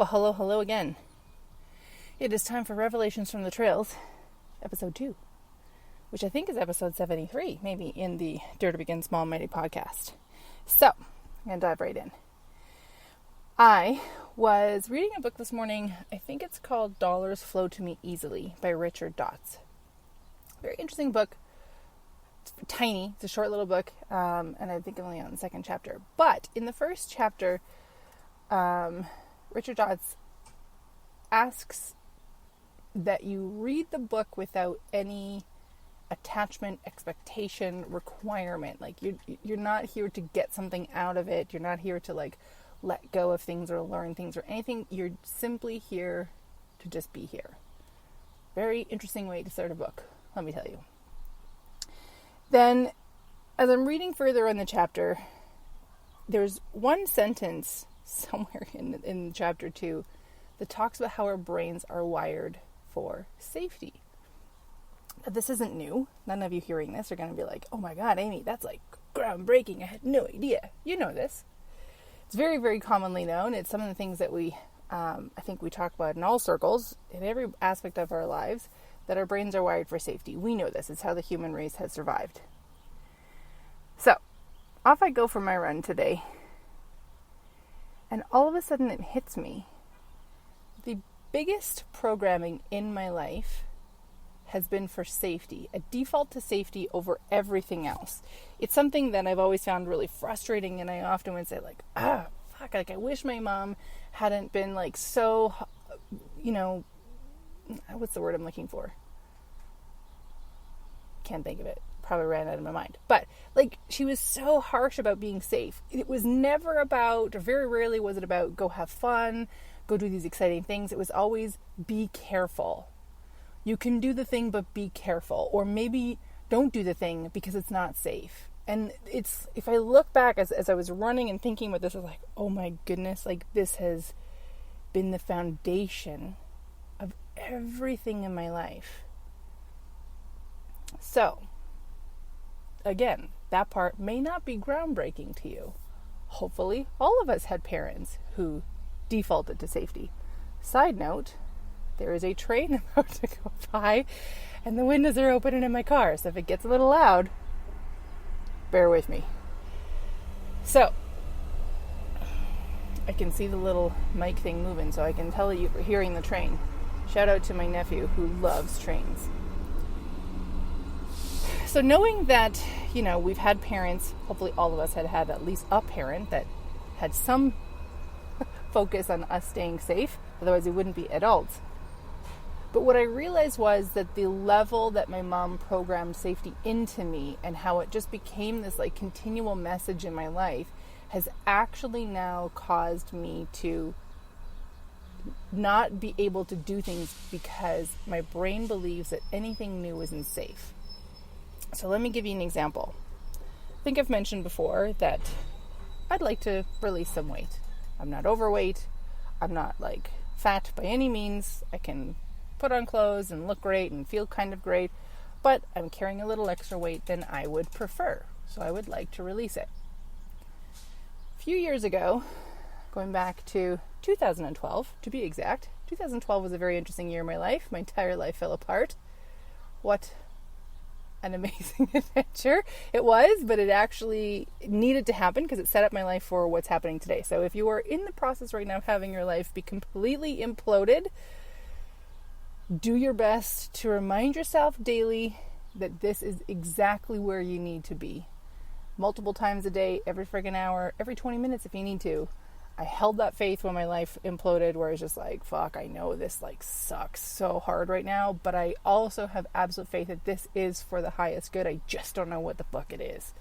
Well, hello again. It is time for Revelations from the Trails, episode 2, which I think is episode 73, maybe, in the Dare to Begin Small Mighty podcast. So, I'm going to dive right in. I was reading a book this morning. I think it's called Dollars Flow to Me Easily by Richard Dotts. Very interesting book. It's tiny. It's a short little book, and I think I'm only on the second chapter. But in the first chapter, Richard Dotts asks that you read the book without any attachment, expectation, requirement. Like you're not here to get something out of it. You're not here to let go of things or learn things or anything. You're simply here to just be here. Very interesting way to start a book, let me tell you. Then, as I'm reading further in the chapter, there's one sentence somewhere in chapter 2 that talks about how our brains are wired for safety. Now, this isn't new. None of you hearing this are going to be like, oh my God, Amy, that's groundbreaking. I had no idea. You know this. It's very, very commonly known. It's some of the things that I think we talk about in all circles, in every aspect of our lives, that our brains are wired for safety. We know this. It's how the human race has survived. So, off I go for my run today. And all of a sudden it hits me. The biggest programming in my life has been for safety, a default to safety over everything else. It's something that I've always found really frustrating, and I often would say I wish my mom hadn't been so, what's the word I'm looking for? Can't think of it. Probably ran out of my mind. But she was so harsh about being safe. It was never about, or very rarely was it about, go have fun, go do these exciting things. It was always be careful. You can do the thing, but be careful. Or maybe don't do the thing because it's not safe. And if I look back as I was running and thinking about this, I was like, oh my goodness, this has been the foundation of everything in my life. So, again, that part may not be groundbreaking to you. Hopefully, all of us had parents who defaulted to safety. Side note, there is a train about to go by, and the windows are open in my car, so if it gets a little loud, bear with me. So, I can see the little mic thing moving, so I can tell you for hearing the train. Shout out to my nephew who loves trains. So knowing that, we've had parents, hopefully all of us had at least a parent that had some focus on us staying safe, otherwise we wouldn't be adults. But what I realized was that the level that my mom programmed safety into me and how it just became this continual message in my life has actually now caused me to not be able to do things because my brain believes that anything new isn't safe. So let me give you an example. I think I've mentioned before that I'd like to release some weight. I'm not overweight. I'm not fat by any means. I can put on clothes and look great and feel kind of great, but I'm carrying a little extra weight than I would prefer. So I would like to release it. A few years ago, going back to 2012 to be exact, 2012 was a very interesting year in my life. My entire life fell apart. What an amazing adventure it was, but it actually needed to happen because it set up my life for what's happening today. So if you are in the process right now of having your life be completely imploded, do your best to remind yourself daily that this is exactly where you need to be. Multiple times a day, every friggin' hour, every 20 minutes if you need to. I held that faith when my life imploded, where I was just fuck, I know this sucks so hard right now, but I also have absolute faith that this is for the highest good. I just don't know what the fuck it is.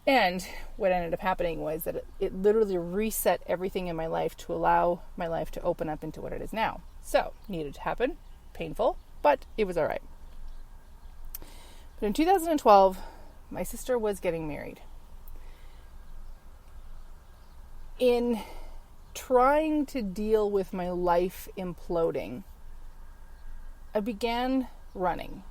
And what ended up happening was that it literally reset everything in my life to allow my life to open up into what it is now. So, needed to happen, painful, but it was all right. But in 2012, my sister was getting married. In trying to deal with my life imploding, I began running.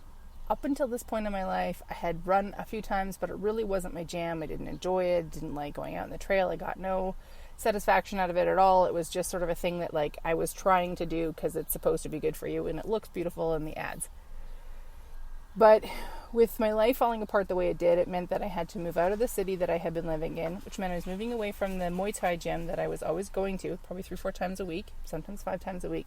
Up until this point in my life, I had run a few times, but it really wasn't my jam. I didn't enjoy it, didn't like going out on the trail. I got no satisfaction out of it at all. It was just sort of a thing that like I was trying to do because it's supposed to be good for you and it looks beautiful in the ads. But with my life falling apart the way it did, it meant that I had to move out of the city that I had been living in, which meant I was moving away from the Muay Thai gym that I was always going to, probably 3-4 times a week, sometimes 5 times a week.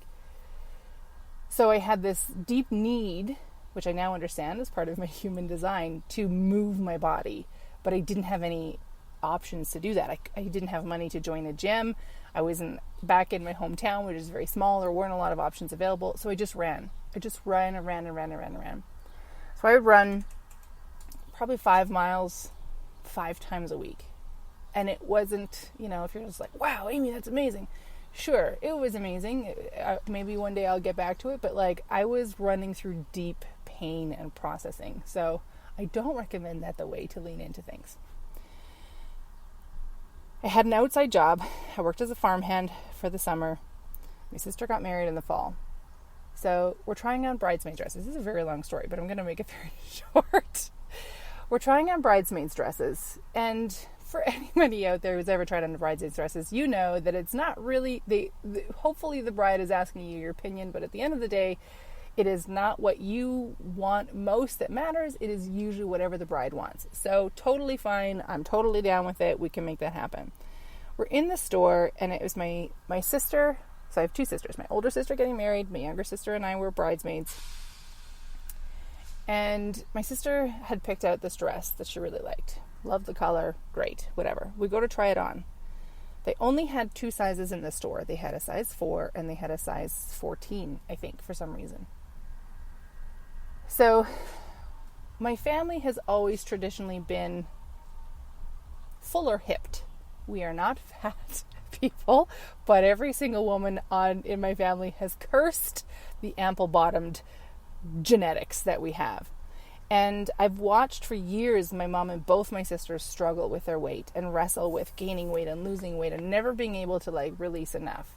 So I had this deep need, which I now understand as part of my human design, to move my body. But I didn't have any options to do that. I didn't have money to join a gym. I wasn't back in my hometown, which is very small. There weren't a lot of options available. So I just ran. I just ran. So I would run probably 5 miles 5 times a week. And it wasn't, if you're just like, wow, Amy, that's amazing. Sure, it was amazing. Maybe one day I'll get back to it. But like I was running through deep pain and processing. So I don't recommend that the way to lean into things. I had an outside job. I worked as a farmhand for the summer. My sister got married in the fall. So we're trying on bridesmaid dresses. This is a very long story, but I'm going to make it very short. We're trying on bridesmaids dresses. And for anybody out there who's ever tried on bridesmaids dresses, you know that it's not really, hopefully the bride is asking you your opinion, but at the end of the day, it is not what you want most that matters. It is usually whatever the bride wants. So totally fine. I'm totally down with it. We can make that happen. We're in the store, and it was my sister. So I have 2 sisters. My older sister getting married. My younger sister and I were bridesmaids. And my sister had picked out this dress that she really liked. Loved the color. Great. Whatever. We go to try it on. They only had 2 sizes in the store. They had a size 4 and they had a size 14, I think, for some reason. So my family has always traditionally been fuller hipped. We are not fat people, but every single woman in my family has cursed the ample-bottomed genetics that we have. And I've watched for years my mom and both my sisters struggle with their weight and wrestle with gaining weight and losing weight and never being able to like release enough.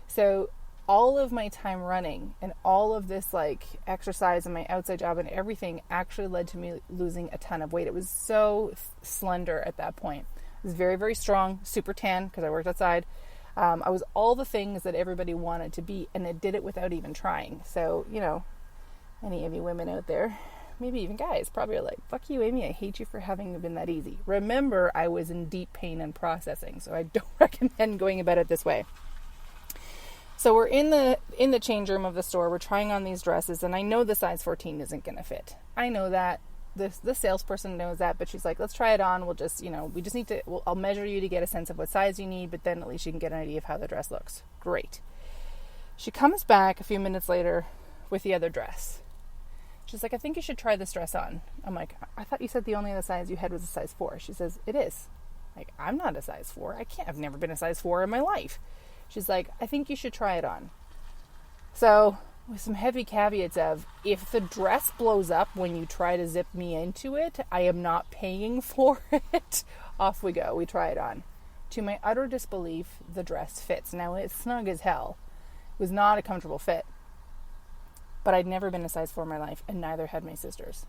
So all of my time running and all of this like exercise and my outside job and everything actually led to me losing a ton of weight. It was so slender at that point. I was very, very strong, super tan because I worked outside. I was all the things that everybody wanted to be, and it did it without even trying. So, any of you women out there, maybe even guys, probably are like, fuck you, Amy, I hate you for having been that easy. Remember, I was in deep pain and processing, so I don't recommend going about it this way. So we're in the change room of the store. We're trying on these dresses, and I know the size 14 isn't going to fit. I know that. The salesperson knows that, but she's like, let's try it on. We'll just, we just need to, I'll measure you to get a sense of what size you need, but then at least you can get an idea of how the dress looks. Great. She comes back a few minutes later with the other dress. She's like, I think you should try this dress on. I'm like, I thought you said the only other size you had was a size 4. She says, it is. Like, I'm not a size 4. I've never been a size 4 in my life. She's like, I think you should try it on. So with some heavy caveats of, if the dress blows up when you try to zip me into it, I am not paying for it. Off we go. We try it on. To my utter disbelief, the dress fits. Now, it's snug as hell. It was not a comfortable fit. But I'd never been a size 4 in my life, and neither had my sisters.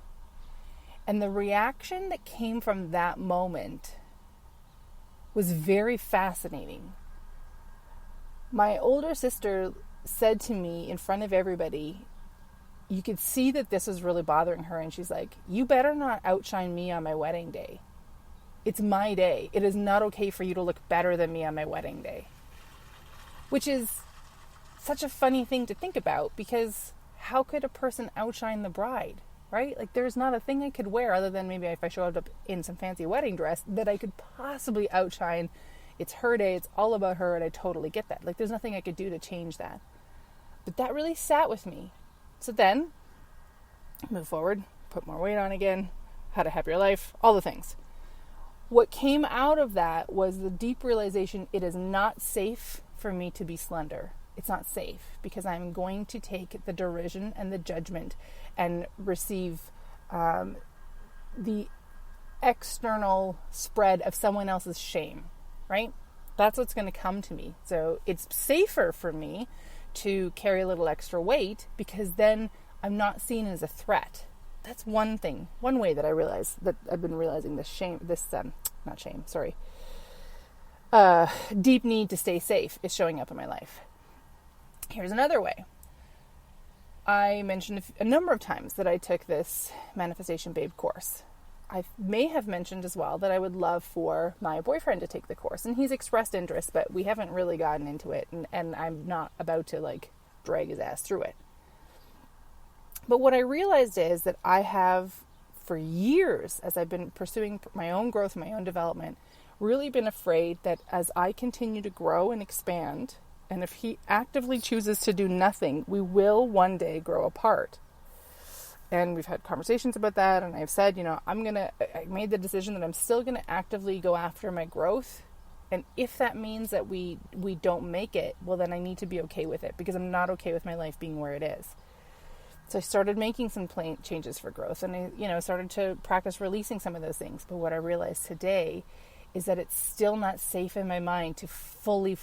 And the reaction that came from that moment was very fascinating. My older sister said to me in front of everybody, you could see that this was really bothering her, and she's like, you better not outshine me on my wedding day. It's my day. It is not okay for you to look better than me on my wedding day. Which is such a funny thing to think about, because how could a person outshine the bride, right? Like, there's not a thing I could wear other than maybe if I showed up in some fancy wedding dress that I could possibly outshine. It's her day. It's all about her, and I totally get that. Like, there's nothing I could do to change that. But that really sat with me. So then, move forward, put more weight on again, had a happier life, all the things. What came out of that was the deep realization it is not safe for me to be slender. It's not safe, because I'm going to take the derision and the judgment and receive the external spread of someone else's shame, right? That's what's going to come to me. So it's safer for me to carry a little extra weight, because then I'm not seen as a threat. That's one thing, one way that I realize that I've been realizing this deep need to stay safe is showing up in my life. Here's another way. I mentioned a number of times that I took this Manifestation Babe course. I may have mentioned as well that I would love for my boyfriend to take the course, and he's expressed interest, but we haven't really gotten into it, and I'm not about to like drag his ass through it. But what I realized is that I have, for years, as I've been pursuing my own growth, my own development, really been afraid that as I continue to grow and expand, and if he actively chooses to do nothing, we will one day grow apart. And we've had conversations about that, and I've said, I made the decision that I'm still going to actively go after my growth. And if that means that we don't make it, well, then I need to be okay with it, because I'm not okay with my life being where it is. So I started making some changes for growth, and I started to practice releasing some of those things. But what I realized today is that it's still not safe in my mind to fully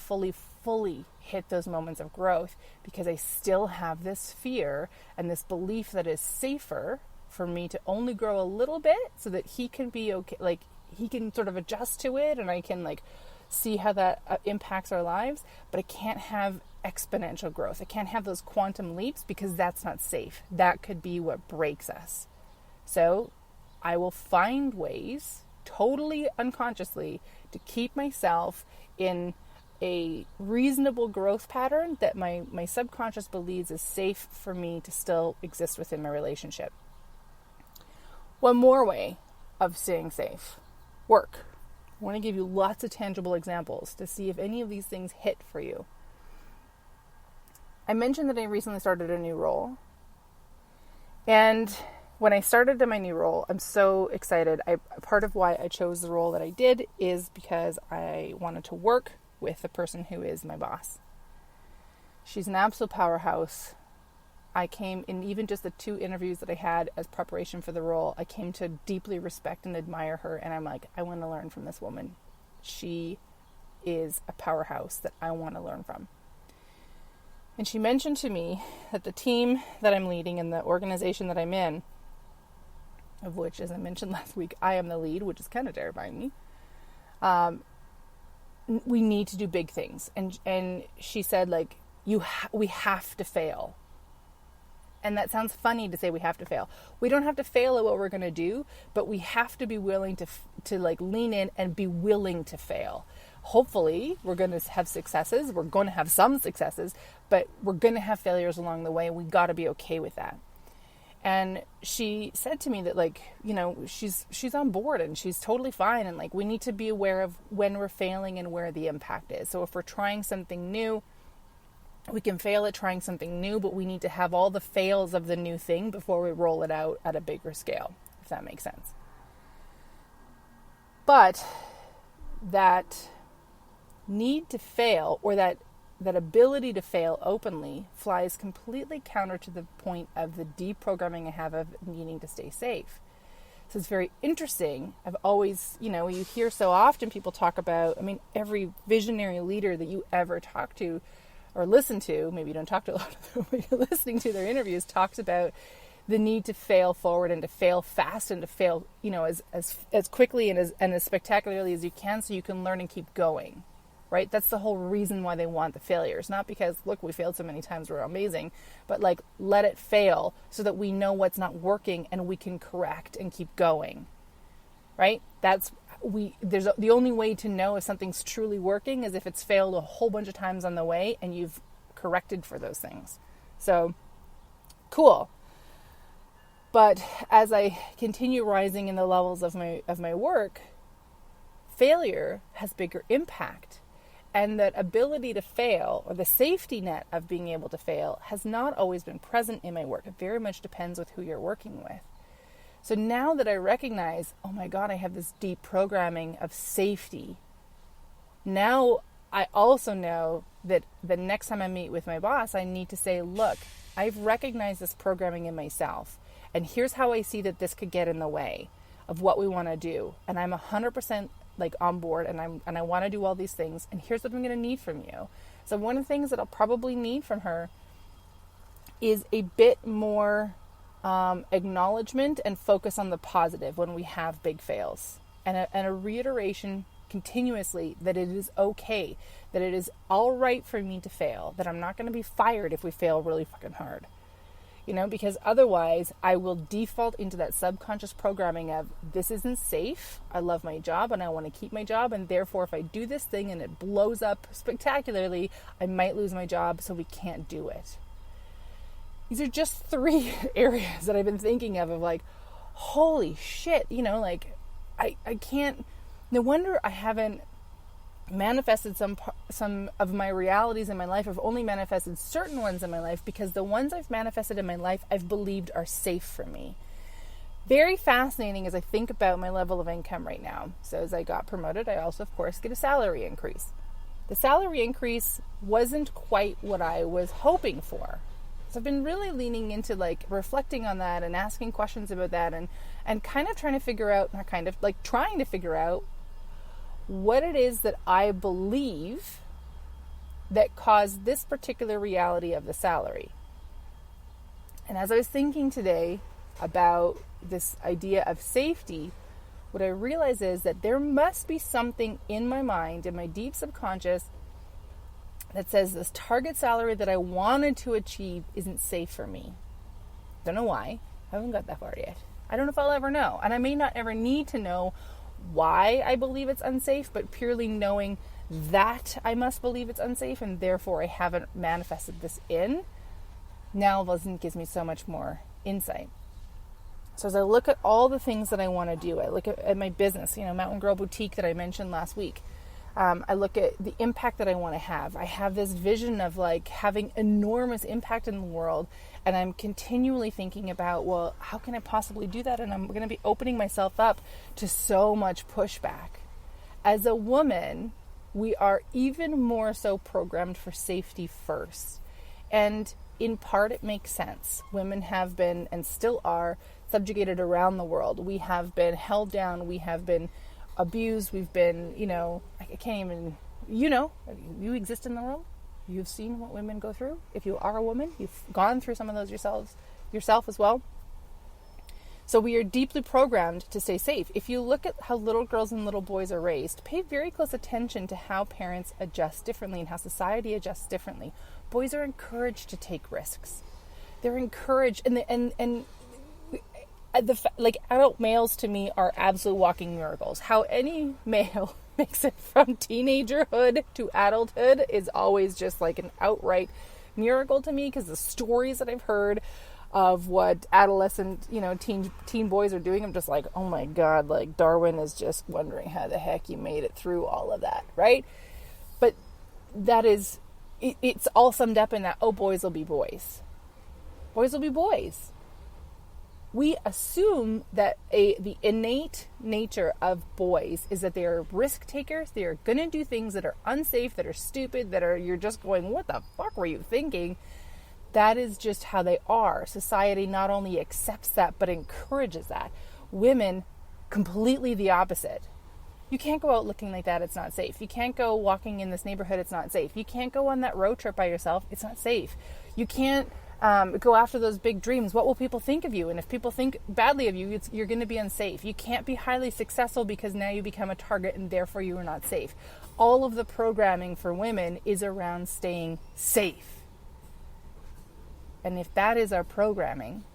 hit those moments of growth, because I still have this fear and this belief that it's safer for me to only grow a little bit so that he can be okay, like he can sort of adjust to it, and I can like see how that impacts our lives. But I can't have exponential growth. I can't have those quantum leaps, because that's not safe. That could be what breaks us. So I will find ways, totally unconsciously, to keep myself in a reasonable growth pattern that my subconscious believes is safe for me to still exist within my relationship. One more way of staying safe: work. I want to give you lots of tangible examples to see if any of these things hit for you. I mentioned that I recently started a new role. And when I started in my new role, I'm so excited. Part of why I chose the role that I did is because I wanted to work with the person who is my boss. She's an absolute powerhouse. I came in, even just the 2 interviews that I had as preparation for the role, I came to deeply respect and admire her. And I'm like, I want to learn from this woman. She is a powerhouse that I want to learn from. And she mentioned to me that the team that I'm leading and the organization that I'm in, of which, as I mentioned last week, I am the lead, which is kind of terrifying me, we need to do big things. And she said, like, we have to fail. And that sounds funny to say we have to fail. We don't have to fail at what we're going to do, but we have to be willing to like lean in and be willing to fail. Hopefully we're going to have successes. We're going to have some successes, but we're going to have failures along the way. We got to be okay with that. And she said to me that, like, she's on board and she's totally fine. And like, we need to be aware of when we're failing and where the impact is. So if we're trying something new, we can fail at trying something new, but we need to have all the fails of the new thing before we roll it out at a bigger scale, if that makes sense. But that need to fail, or that ability to fail openly, flies completely counter to the point of the deprogramming I have of needing to stay safe. So it's very interesting. I've always, you hear so often people talk about, every visionary leader that you ever talk to or listen to, maybe you don't talk to a lot of them, but you're listening to their interviews, talks about the need to fail forward and to fail fast and to fail, as quickly and as spectacularly as you can, so you can learn and keep going, right? That's the whole reason why they want the failures. Not because, look, we failed so many times, we're amazing, but like, let it fail so that we know what's not working and we can correct and keep going, right? The only way to know if something's truly working is if it's failed a whole bunch of times on the way and you've corrected for those things. So, cool. But as I continue rising in the levels of my work, failure has bigger impact. And that ability to fail, or the safety net of being able to fail, has not always been present in my work. It very much depends with who you're working with. So now that I recognize, oh my God, I have this deep programming of safety, now I also know that the next time I meet with my boss, I need to say, look, I've recognized this programming in myself, and here's how I see that this could get in the way of what we want to do. And I'm 100% like on board, and I want to do all these things, and here's what I'm going to need from you. So one of the things that I'll probably need from her is a bit more acknowledgement and focus on the positive when we have big fails, and a reiteration continuously that it is okay, that it is all right for me to fail, that I'm not going to be fired if we fail really fucking hard. Because otherwise I will default into that subconscious programming of, this isn't safe, I love my job and I want to keep my job, and therefore if I do this thing and it blows up spectacularly, I might lose my job, so we can't do it. These are just 3 areas that I've been thinking of like, holy shit, I can't, no wonder I haven't manifested some of my realities in my life. I've only manifested certain ones in my life because the ones I've manifested in my life I've believed are safe for me. Very fascinating as I think about my level of income right now. So as I got promoted, I also of course get a salary increase. The salary increase wasn't quite what I was hoping for. So I've been really leaning into reflecting on that and asking questions about that and kind of trying to figure out what it is that I believe that caused this particular reality of the salary. And as I was thinking today about this idea of safety, what I realize is that there must be something in my mind, in my deep subconscious, that says this target salary that I wanted to achieve isn't safe for me. Don't know why. I haven't got that far yet. I don't know if I'll ever know. And I may not ever need to know why I believe it's unsafe, but purely knowing that I must believe it's unsafe and therefore I haven't manifested this in, now gives me so much more insight. So as I look at all the things that I want to do, I look at my business, Mountain Girl Boutique that I mentioned last week. I look at the impact that I want to have. I have this vision of having enormous impact in the world, and I'm continually thinking about, well, how can I possibly do that? And I'm going to be opening myself up to so much pushback. As a woman, we are even more so programmed for safety first. And in part, it makes sense. Women have been, and still are, subjugated around the world. We have been held down. We have been abused. We've been, I can't even, you exist in the world. You've seen what women go through. If you are a woman, you've gone through some of those yourself as well. So we are deeply programmed to stay safe. If you look at how little girls and little boys are raised, pay very close attention to how parents adjust differently and how society adjusts differently. Boys are encouraged to take risks. They're encouraged, adult males to me are absolute walking miracles. How any male makes it from teenagerhood to adulthood is always just an outright miracle to me, because the stories that I've heard of what adolescent, teen boys are doing, I'm just oh my God, Darwin is just wondering how the heck you made it through all of that, right? But that is, it's all summed up in that, boys will be boys. Boys will be boys. We assume that the innate nature of boys is that they are risk takers. They are going to do things that are unsafe, that are stupid, you're just going, what the fuck were you thinking? That is just how they are. Society not only accepts that, but encourages that. Women, completely the opposite. You can't go out looking like that, it's not safe. You can't go walking in this neighborhood, it's not safe. You can't go on that road trip by yourself, it's not safe. You can't go after those big dreams. What will people think of you? And if people think badly of you, you're going to be unsafe. You can't be highly successful because now you become a target and therefore you are not safe. All of the programming for women is around staying safe. And if that is our programming,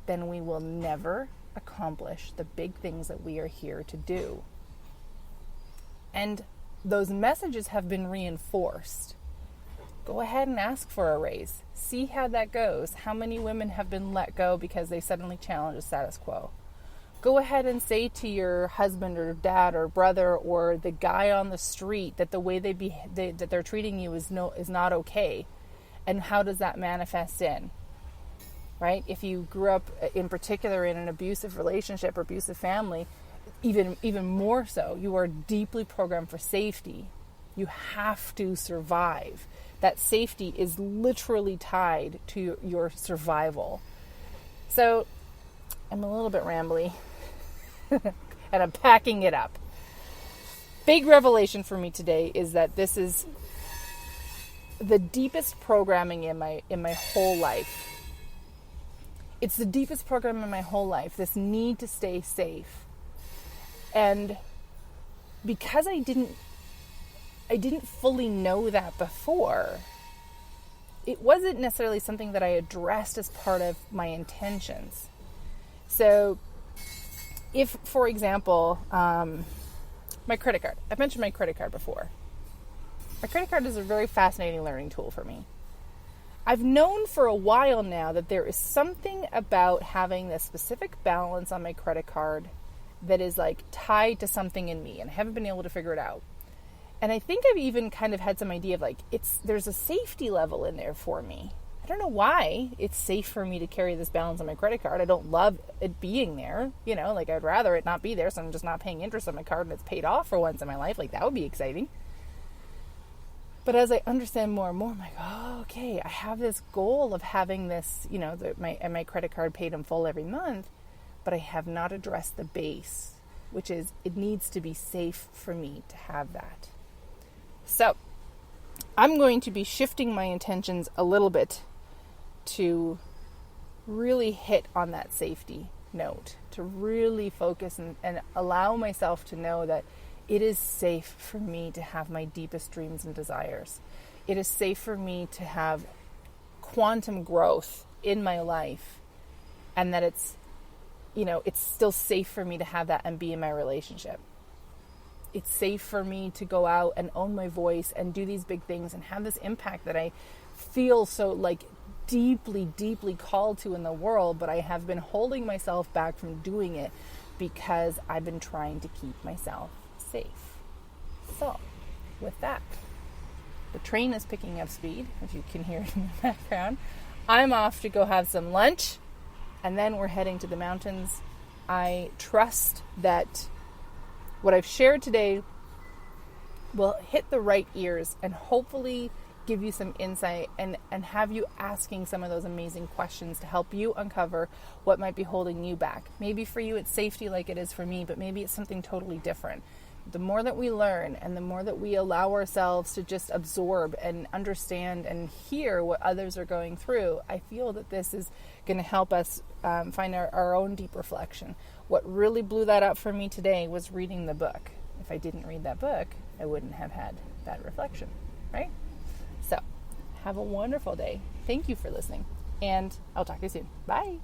then we will never accomplish the big things that we are here to do. And those messages have been reinforced. Go ahead and ask for a raise. See how that goes. How many women have been let go because they suddenly challenged the status quo? Go ahead and say to your husband or dad or brother or the guy on the street that the way that they're treating you is not okay. And how does that manifest in? Right? If you grew up in particular in an abusive relationship or abusive family, even more so, you are deeply programmed for safety. You have to survive. That safety is literally tied to your survival. So I'm a little bit rambly and I'm packing it up. Big revelation for me today is that this is the deepest programming in my whole life. It's the deepest program in my whole life, this need to stay safe. And because I didn't fully know that before, it wasn't necessarily something that I addressed as part of my intentions. So if, for example, my credit card, I've mentioned my credit card before. My credit card is a very fascinating learning tool for me. I've known for a while now that there is something about having this specific balance on my credit card that is like tied to something in me, and I haven't been able to figure it out. And I think I've even kind of had some idea of like, there's a safety level in there for me. I don't know why it's safe for me to carry this balance on my credit card. I don't love it being there, like I'd rather it not be there, so I'm just not paying interest on my card and it's paid off for once in my life. Like that would be exciting. But as I understand more and more, I'm like, oh, okay, I have this goal of having this, my credit card paid in full every month, but I have not addressed the base, which is it needs to be safe for me to have that. So I'm going to be shifting my intentions a little bit to really hit on that safety note, to really focus and allow myself to know that it is safe for me to have my deepest dreams and desires. It is safe for me to have quantum growth in my life, and that it's still safe for me to have that and be in my relationship. It's safe for me to go out and own my voice and do these big things and have this impact that I feel so like deeply, deeply called to in the world, but I have been holding myself back from doing it because I've been trying to keep myself safe. So, with that, the train is picking up speed, if you can hear it in the background. I'm off to go have some lunch, and then we're heading to the mountains. I trust that what I've shared today will hit the right ears and hopefully give you some insight and have you asking some of those amazing questions to help you uncover what might be holding you back. Maybe for you it's safety like it is for me, but maybe it's something totally different. The more that we learn and the more that we allow ourselves to just absorb and understand and hear what others are going through, I feel that this is going to help us find our own deep reflection. What really blew that up for me today was reading the book. If I didn't read that book, I wouldn't have had that reflection, right? So, have a wonderful day. Thank you for listening, and I'll talk to you soon. Bye.